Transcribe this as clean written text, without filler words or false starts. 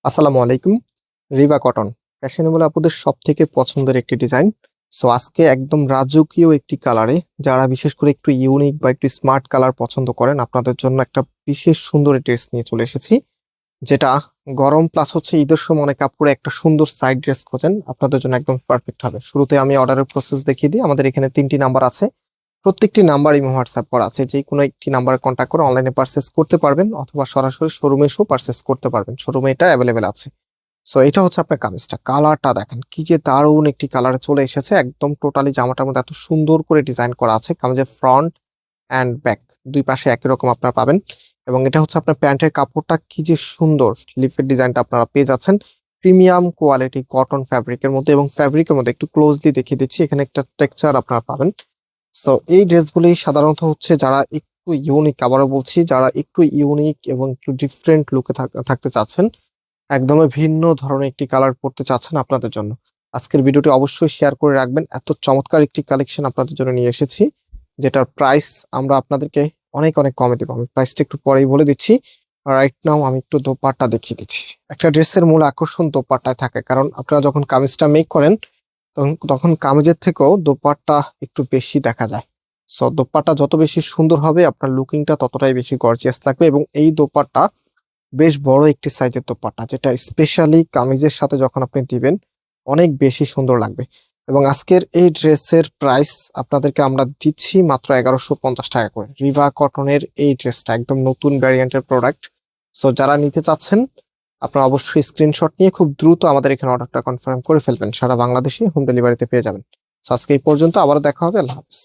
আসসালামু আলাইকুম। রিবা cotton fashionable আপুদের সব থেকে পছন্দের একটি ডিজাইন। সো আজকে একদম রাজকীয় একটি কালারে, যারা বিশেষ করে একটু ইউনিক বা একটু স্মার্ট কালার পছন্দ করেন, আপনাদের জন্য একটা বিশেষ সুন্দর ড্রেস নিয়ে চলে এসেছি। যেটা গরম প্লাস হচ্ছে ঈদের সময় অনেক কাপড়ে একটা সুন্দর সাইড ড্রেস খোঁজেন, আপনাদের জন্য একদম পারফেক্ট হবে। শুরুতে আমি অর্ডারের প্রসেস দেখিয়ে দিই। আমাদের এখানে 3টি নাম্বার আছে, প্রত্যেকটি নাম্বার ইমো হোয়াটসঅ্যাপ করা আছে। যে কোনো একটি নাম্বারে কন্ট্যাক্ট করে অনলাইনে পারচেস করতে পারবেন, অথবা সরাসরি শোরুমে এসেও পারচেস করতে পারবেন। শোরুমে এটা অ্যাভেলেবেল আছে। সো এটা হচ্ছে আপনার কামিজটা, কালারটা দেখেন কি যে দারুণ একটি কালারে চলে এসেছে। একদম টোটালি জামাটার মধ্যে এত সুন্দর করে ডিজাইন করা আছে। কামিজের ফ্রন্ট অ্যান্ড ব্যাক দুই পাশে একই রকম আপনারা পাবেন। এবং এটা হচ্ছে আপনার প্যান্টের কাপড়টা কি যে সুন্দর, লিফের ডিজাইনটা আপনারা পেয়ে যাচ্ছেন প্রিমিয়াম কোয়ালিটি কটন ফ্যাব্রিকের মধ্যে। এবং ফ্যাব্রিকের মধ্যে একটু ক্লোজলি দেখিয়ে দিচ্ছি, এখানে একটা টেক্সচার আপনারা পাবেন। সো এই ড্রেসগুলি সাধারণত হচ্ছে যারা একটু ইউনিক, আবারও বলছি, যারা একটু ইউনিক এবং একটু ডিফারেন্ট লুকে থাকতে চাচ্ছেন, একদমই ভিন্ন ধরনের একটি কালার পড়তে চাচ্ছেন, আপনাদের জন্য আজকের ভিডিওটি অবশ্যই শেয়ার করে রাখবেন। এত চমৎকার একটি কালেকশন আপনাদের জন্য নিয়ে এসেছি, যেটার প্রাইস আমরা আপনাদেরকে অনেক অনেক কমে দেবো। আমি প্রাইসটা একটু পরেই বলে দিচ্ছি। রাইট নাও আমি একটু দোপাট্টা দেখিয়ে দিচ্ছি। একটা ড্রেসের মূল আকর্ষণ দোপাট্টায় থাকে, কারণ আপনারা যখন কামিজটা মেক করেন তখন কামিজের থেকেও দোপাট্টা একটু বেশি দেখা যায়। সো দোপাট্টা যত বেশি সুন্দর হবে, আপনার লুকিংটা ততটাই বেশি গর্জিয়াস লাগবে। এবং এই দোপাট্টা বেশ বড় একটি সাইজের দোপাট্টা, যেটা স্পেশালি কামিজের সাথে যখন আপনি দিবেন অনেক বেশি সুন্দর লাগবে। এবং আজকের এই ড্রেসের প্রাইস আপনাদেরকে আমরা দিচ্ছি মাত্র 1150 টাকা করে। রিভা কটনের এই ড্রেসটা একদম নতুন ভ্যারিয়েন্টের প্রোডাক্ট। সো যারা নিতে চাচ্ছেন, আপনারা অবশ্যই স্ক্রিনশট নিয়ে খুব দ্রুত আমাদের এখানে অর্ডারটা কনফার্ম করে ফেলবেন। সারা বাংলাদেশে হোম ডেলিভারিতে পেয়ে যাবেন। সো আজকে এই পর্যন্ত, আবারও দেখা হবে। আল্লাহ হাফেজ।